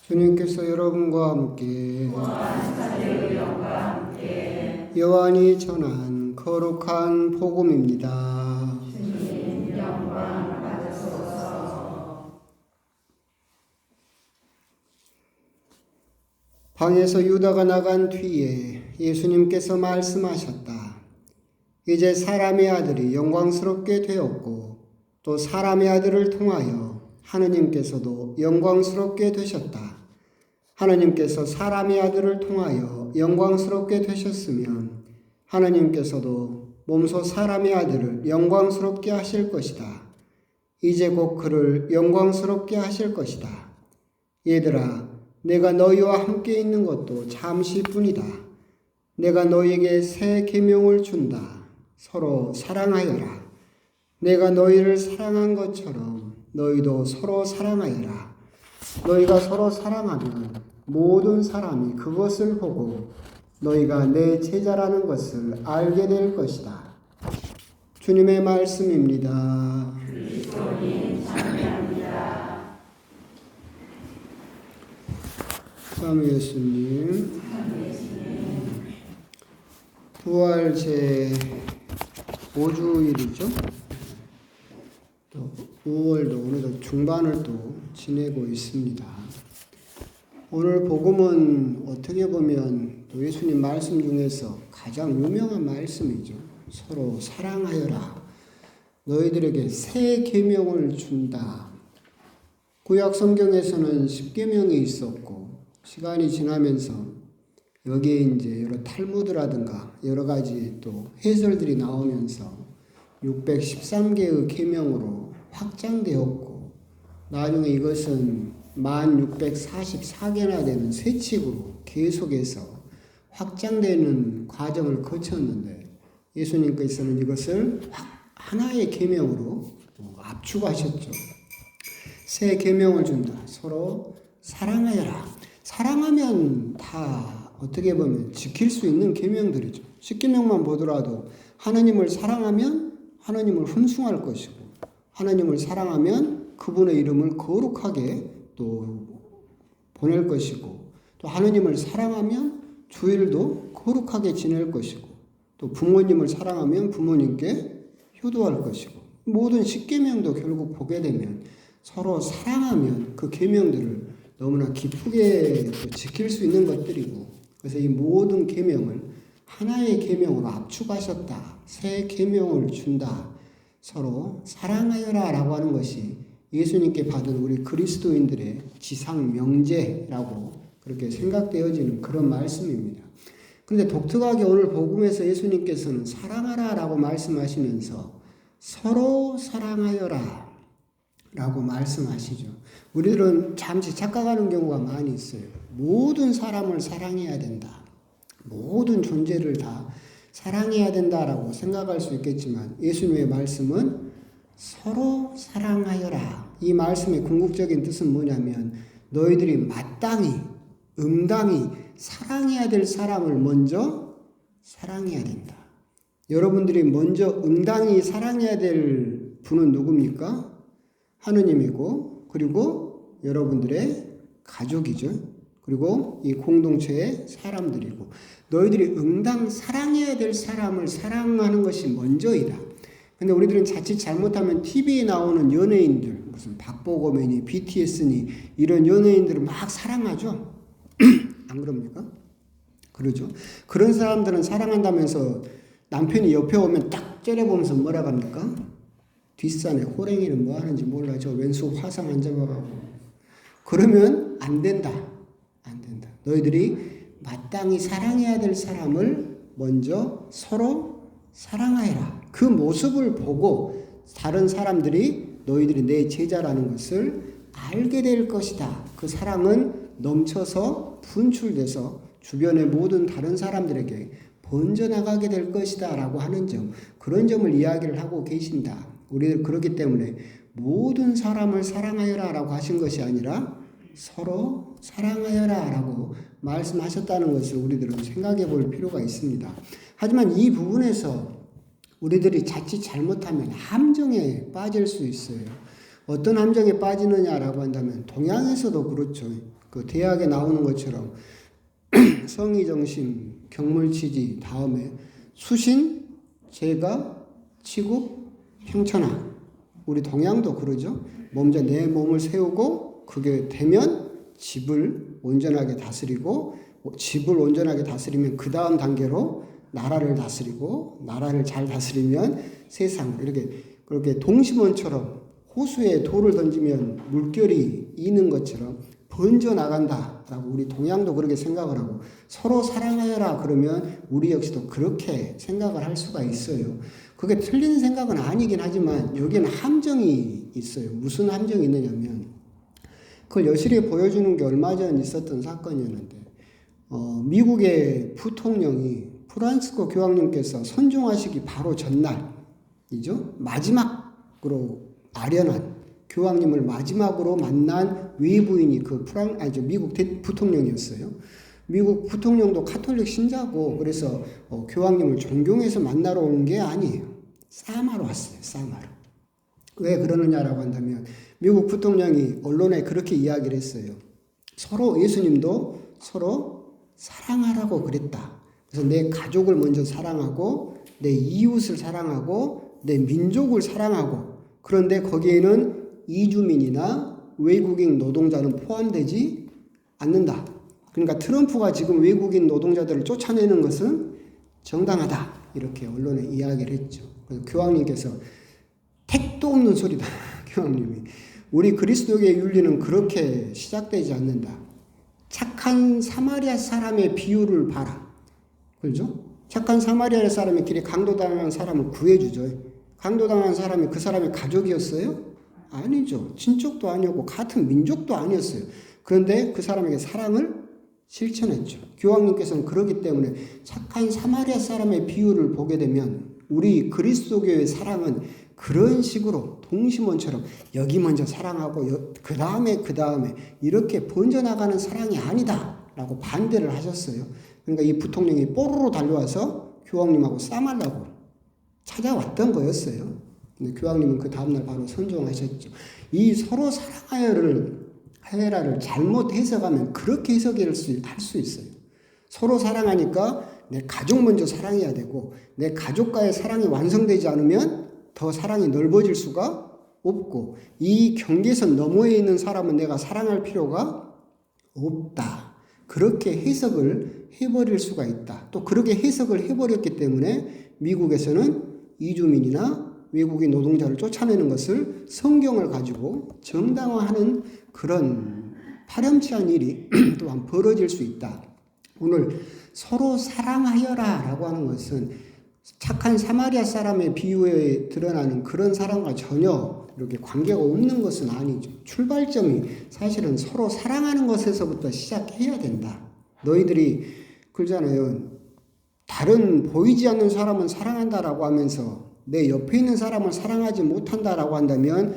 주님께서 여러분과 함께 요한이 전한 거룩한 복음입니다. 주님 영광 받으소서. 방에서 유다가 나간 뒤에 예수님께서 말씀하셨다. 이제 사람의 아들이 영광스럽게 되었고 또 사람의 아들을 통하여 하느님께서도 영광스럽게 되셨다. 하느님께서 사람의 아들을 통하여 영광스럽게 되셨으면 하느님께서도 몸소 사람의 아들을 영광스럽게 하실 것이다. 이제 곧 그를 영광스럽게 하실 것이다. 얘들아, 내가 너희와 함께 있는 것도 잠시뿐이다. 내가 너희에게 새 계명을 준다. 서로 사랑하여라. 내가 너희를 사랑한 것처럼 너희도 서로 사랑하여라. 너희가 서로 사랑하면 모든 사람이 그것을 보고 너희가 내 제자라는 것을 알게 될 것이다. 주님의 말씀입니다. 그리스도님 찬양합니다. 참 예수님, 부활 제 5주일이죠. 또 5월도 오늘도 중반을 또 지내고 있습니다. 오늘 복음은 어떻게 보면 또 예수님 말씀 중에서 가장 유명한 말씀이죠. 서로 사랑하여라. 너희들에게 새 계명을 준다. 구약 성경에서는 10계명이 있었고 시간이 지나면서 여기에 이제 여러 탈무드라든가 여러 가지 또 해설들이 나오면서 613개의 계명으로 확장되었고 나중에 이것은 1644개나 되는 새 칙으로 계속해서 확장되는 과정을 거쳤는데 예수님께서는 이것을 하나의 계명으로 압축하셨죠. 새 계명을 준다. 서로 사랑하여라. 사랑하면 다 어떻게 보면 지킬 수 있는 계명들이죠. 10계명만 보더라도 하나님을 사랑하면 하나님을 흠숭할 것이고 하나님을 사랑하면 그분의 이름을 거룩하게 또 보낼 것이고 또 하나님을 사랑하면 주일도 거룩하게 지낼 것이고 또 부모님을 사랑하면 부모님께 효도할 것이고 모든 10계명도 결국 보게 되면 서로 사랑하면 그 계명들을 너무나 기쁘게 지킬 수 있는 것들이고 그래서 이 모든 계명을 하나의 계명으로 압축하셨다. 새 계명을 준다. 서로 사랑하여라 라고 하는 것이 예수님께 받은 우리 그리스도인들의 지상 명제라고 그렇게 생각되어지는 그런 말씀입니다. 그런데 독특하게 오늘 복음에서 예수님께서는 사랑하라 라고 말씀하시면서 서로 사랑하여라 라고 말씀하시죠. 우리들은 잠시 착각하는 경우가 많이 있어요. 모든 사람을 사랑해야 된다. 모든 존재를 다 사랑해야 된다라고 생각할 수 있겠지만 예수님의 말씀은 서로 사랑하여라. 이 말씀의 궁극적인 뜻은 뭐냐면 너희들이 마땅히 응당히 사랑해야 될 사람을 먼저 사랑해야 된다. 여러분들이 먼저 응당히 사랑해야 될 분은 누굽니까? 하느님이고 그리고 여러분들의 가족이죠. 그리고 이 공동체의 사람들이고 너희들이 응당 사랑해야 될 사람을 사랑하는 것이 먼저이다. 근데 우리들은 자칫 잘못하면 TV에 나오는 연예인들 무슨 박보검이니 BTS니 이런 연예인들을 막 사랑하죠. 안 그럽니까? 그러죠. 그런 사람들은 사랑한다면서 남편이 옆에 오면 딱 째려보면서 뭐라고 합니까? 뒷산에 호랭이는 뭐 하는지 몰라. 저 왼수 화상 안 잡아가고. 그러면 안 된다. 안 된다. 너희들이 마땅히 사랑해야 될 사람을 먼저 서로 사랑하여라. 그 모습을 보고 다른 사람들이 너희들이 내 제자라는 것을 알게 될 것이다. 그 사랑은 넘쳐서 분출돼서 주변의 모든 다른 사람들에게 번져나가게 될 것이다 라고 하는 점, 그런 점을 이야기를 하고 계신다. 우리들 그렇기 때문에 모든 사람을 사랑하여라 라고 하신 것이 아니라 서로 사랑하여라 라고 말씀하셨다는 것을 우리들은 생각해 볼 필요가 있습니다. 하지만 이 부분에서 우리들이 자칫 잘못하면 함정에 빠질 수 있어요. 어떤 함정에 빠지느냐라고 한다면 동양에서도 그렇죠. 그 대학에 나오는 것처럼 성의정신, 경물치지 다음에 수신, 재가, 치국, 평천하. 우리 동양도 그러죠. 먼저 내 몸을 세우고 그게 되면 집을 온전하게 다스리고 집을 온전하게 다스리면 그 다음 단계로 나라를 다스리고 나라를 잘 다스리면 세상을 이렇게 그렇게 동심원처럼 호수에 돌을 던지면 물결이 이는 것처럼 번져 나간다라고 우리 동양도 그렇게 생각을 하고 서로 사랑하여라 그러면 우리 역시도 그렇게 생각을 할 수가 있어요. 그게 틀린 생각은 아니긴 하지만 여기에는 함정이 있어요. 무슨 함정이 있느냐면 그걸 여실히 보여주는 게 얼마 전 있었던 사건이었는데 미국의 부통령이 프란시스코 교황님께서 선종하시기 바로 전날이죠. 마지막으로 아련한 교황님을 마지막으로 만난 외부인이 미국 부통령이었어요. 미국 부통령도 카톨릭 신자고 그래서 교황님을 존경해서 만나러 온 게 아니에요. 싸마로 왔어요. 싸마로. 왜 그러느냐라고 한다면 미국 부통령이 언론에 그렇게 이야기를 했어요. 서로 예수님도 서로 사랑하라고 그랬다. 그래서 내 가족을 먼저 사랑하고 내 이웃을 사랑하고 내 민족을 사랑하고 그런데 거기에는 이주민이나 외국인 노동자는 포함되지 않는다. 그러니까 트럼프가 지금 외국인 노동자들을 쫓아내는 것은 정당하다. 이렇게 언론에 이야기를 했죠. 그래서 교황님께서 택도 없는 소리다. 교황님이. 우리 그리스도교의 윤리는 그렇게 시작되지 않는다. 착한 사마리아 사람의 비유를 봐라. 그렇죠? 착한 사마리아 사람이 길에 강도당한 사람을 구해주죠. 강도당한 사람이 그 사람의 가족이었어요? 아니죠. 친족도 아니었고 같은 민족도 아니었어요. 그런데 그 사람에게 사랑을 실천했죠. 교황님께서는 그러기 때문에 착한 사마리아 사람의 비유를 보게 되면 우리 그리스도교의 사랑은 그런 식으로 동심원처럼 여기 먼저 사랑하고 그 다음에 이렇게 번져나가는 사랑이 아니다 라고 반대를 하셨어요. 그러니까 이 부통령이 뽀로로 달려와서 교황님하고 싸우려고 찾아왔던 거였어요. 근데 교황님은 그 다음날 바로 선종하셨죠. 이 서로 사랑하여라를 잘못 해석하면 그렇게 해석할 수 있어요. 서로 사랑하니까 내 가족 먼저 사랑해야 되고 내 가족과의 사랑이 완성되지 않으면 더 사랑이 넓어질 수가 없고 이 경계선 너머에 있는 사람은 내가 사랑할 필요가 없다. 그렇게 해석을 해버릴 수가 있다. 또 그렇게 해석을 해버렸기 때문에 미국에서는 이주민이나 외국인 노동자를 쫓아내는 것을 성경을 가지고 정당화하는 그런 파렴치한 일이 또한 벌어질 수 있다. 오늘 서로 사랑하여라 라고 하는 것은 착한 사마리아 사람의 비유에 드러나는 그런 사랑과 전혀 이렇게 관계가 없는 것은 아니죠. 출발점이 사실은 서로 사랑하는 것에서부터 시작해야 된다. 너희들이 그러잖아요. 다른 보이지 않는 사람은 사랑한다라고 하면서 내 옆에 있는 사람을 사랑하지 못한다라고 한다면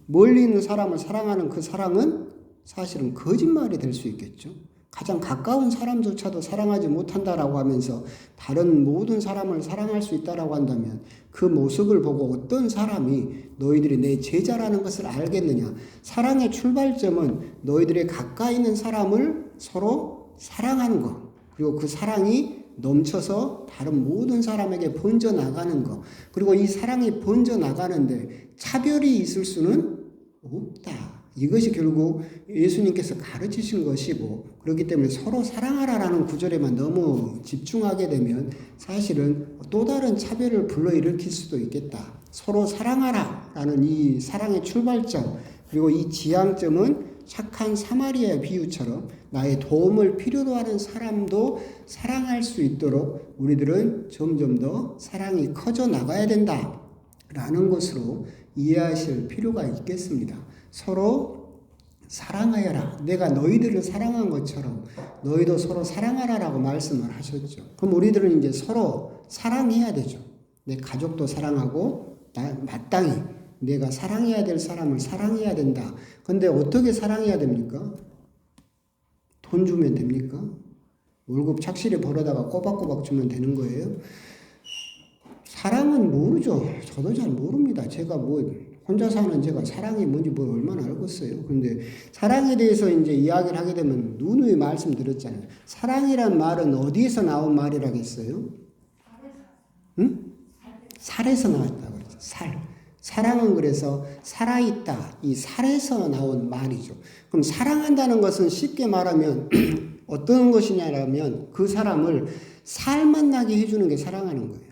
멀리 있는 사람을 사랑하는 그 사랑은 사실은 거짓말이 될 수 있겠죠. 가장 가까운 사람조차도 사랑하지 못한다라고 하면서 다른 모든 사람을 사랑할 수 있다라고 한다면 그 모습을 보고 어떤 사람이 너희들이 내 제자라는 것을 알겠느냐. 사랑의 출발점은 너희들의 가까이 있는 사람을 서로 사랑하는 것. 그리고 그 사랑이 넘쳐서 다른 모든 사람에게 번져나가는 것. 그리고 이 사랑이 번져나가는데 차별이 있을 수는 없다. 이것이 결국 예수님께서 가르치신 것이고 그렇기 때문에 서로 사랑하라라는 구절에만 너무 집중하게 되면 사실은 또 다른 차별을 불러일으킬 수도 있겠다. 서로 사랑하라라는 이 사랑의 출발점 그리고 이 지향점은 착한 사마리아의 비유처럼 나의 도움을 필요로 하는 사람도 사랑할 수 있도록 우리들은 점점 더 사랑이 커져 나가야 된다라는 것으로 이해하실 필요가 있겠습니다. 서로 사랑하여라. 내가 너희들을 사랑한 것처럼 너희도 서로 사랑하라라고 말씀을 하셨죠. 그럼 우리들은 이제 서로 사랑해야 되죠. 내 가족도 사랑하고 마땅히 내가 사랑해야 될 사람을 사랑해야 된다. 근데 어떻게 사랑해야 됩니까? 돈 주면 됩니까? 월급 착실히 벌어다가 꼬박꼬박 주면 되는 거예요? 사랑은 모르죠. 저도 잘 모릅니다. 제가 혼자 사는 제가 사랑이 뭔지 뭐 얼마나 알겠어요. 근데 사랑에 대해서 이제 이야기를 하게 되면 누누이 말씀드렸잖아요. 사랑이란 말은 어디에서 나온 말이라겠어요? 응? 살에서 나왔다고 그랬죠. 살. 사랑은 그래서 살아있다. 이 살에서 나온 말이죠. 그럼 사랑한다는 것은 쉽게 말하면 어떤 것이냐라면 그 사람을 살맛 나게 해주는 게 사랑하는 거예요.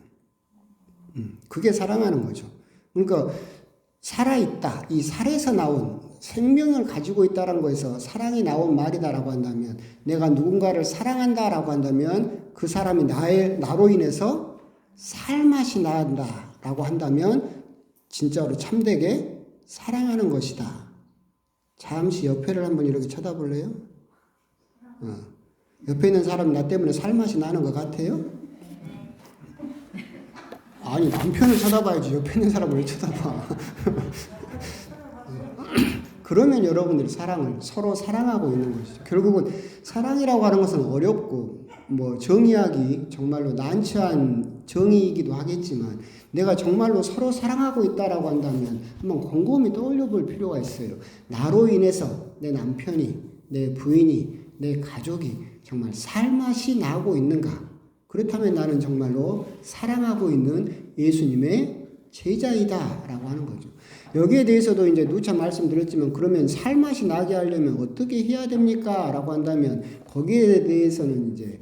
그게 사랑하는 거죠. 그러니까 살아있다. 이 살에서 나온 생명을 가지고 있다는 거에서 사랑이 나온 말이다라고 한다면 내가 누군가를 사랑한다라고 한다면 그 사람이 나로 인해서 살맛이 난다라고 한다면 진짜로 참되게 사랑하는 것이다. 잠시 옆에를 한번 이렇게 쳐다볼래요? 옆에 있는 사람이 나 때문에 살맛이 나는 것 같아요? 아니 남편을 쳐다봐야지 옆에 있는 사람을 왜 쳐다봐. 그러면 여러분들이 사랑을 서로 사랑하고 있는 것이죠. 결국은 사랑이라고 하는 것은 어렵고 뭐 정의하기 정말로 난처한 정의이기도 하겠지만 내가 정말로 서로 사랑하고 있다라고 한다면 한번 곰곰이 떠올려 볼 필요가 있어요. 나로 인해서 내 남편이, 내 부인이, 내 가족이 정말 살맛이 나고 있는가? 그렇다면 나는 정말로 사랑하고 있는 예수님의 제자이다라고 하는 거죠. 여기에 대해서도 이제 누차 말씀드렸지만 그러면 살맛이 나게 하려면 어떻게 해야 됩니까? 라고 한다면 거기에 대해서는 이제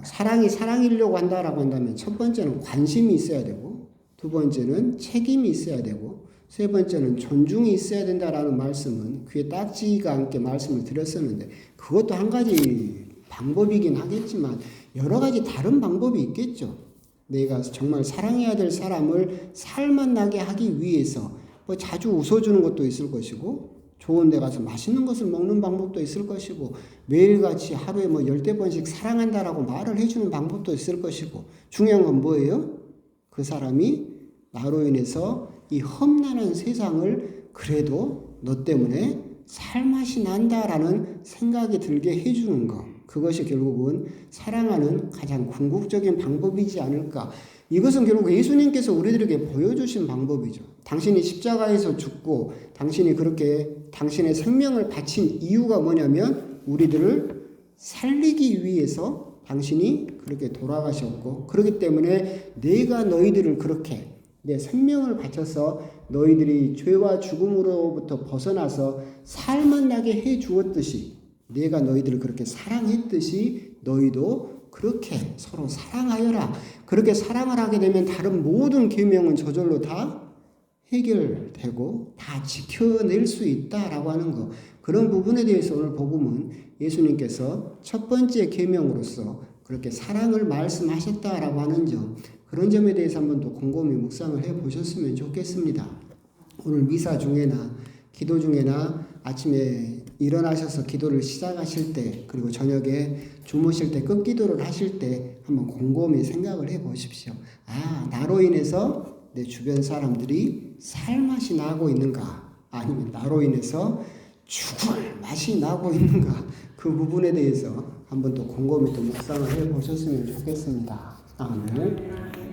사랑이 사랑이려고 한다라고 한다면 첫 번째는 관심이 있어야 되고 두 번째는 책임이 있어야 되고 세 번째는 존중이 있어야 된다라는 말씀은 귀에 딱지가 않게 말씀을 드렸었는데 그것도 한 가지 방법이긴 하겠지만 여러 가지 다른 방법이 있겠죠. 내가 정말 사랑해야 될 사람을 살맛 나게 하기 위해서 뭐 자주 웃어주는 것도 있을 것이고 좋은 데 가서 맛있는 것을 먹는 방법도 있을 것이고 매일같이 하루에 뭐 10번씩 사랑한다라고 말을 해주는 방법도 있을 것이고 중요한 건 뭐예요? 그 사람이 나로 인해서 이 험난한 세상을 그래도 너 때문에 살맛이 난다라는 생각이 들게 해주는 것. 그것이 결국은 사랑하는 가장 궁극적인 방법이지 않을까. 이것은 결국 예수님께서 우리들에게 보여주신 방법이죠. 당신이 십자가에서 죽고 당신이 그렇게 당신의 생명을 바친 이유가 뭐냐면 우리들을 살리기 위해서 당신이 그렇게 돌아가셨고 그렇기 때문에 내가 너희들을 그렇게 내 생명을 바쳐서 너희들이 죄와 죽음으로부터 벗어나서 살맛 나게 해 주었듯이 내가 너희들을 그렇게 사랑했듯이 너희도 그렇게 서로 사랑하여라. 그렇게 사랑을 하게 되면 다른 모든 계명은 저절로 다 해결되고 다 지켜낼 수 있다라고 하는 것. 그런 부분에 대해서 오늘 복음은 예수님께서 첫 번째 계명으로서 그렇게 사랑을 말씀하셨다라고 하는 점, 그런 점에 대해서 한번 더 곰곰이 묵상을 해보셨으면 좋겠습니다. 오늘 미사 중에나 기도 중에나 아침에 일어나셔서 기도를 시작하실 때 그리고 저녁에 주무실 때 끝기도를 하실 때 한번 곰곰이 생각을 해보십시오. 아, 나로 인해서 내 주변 사람들이 살맛이 나고 있는가? 아니면 나로 인해서 죽을 맛이 나고 있는가? 그 부분에 대해서 한번 또 곰곰이 또 묵상을 해보셨으면 좋겠습니다. 아멘.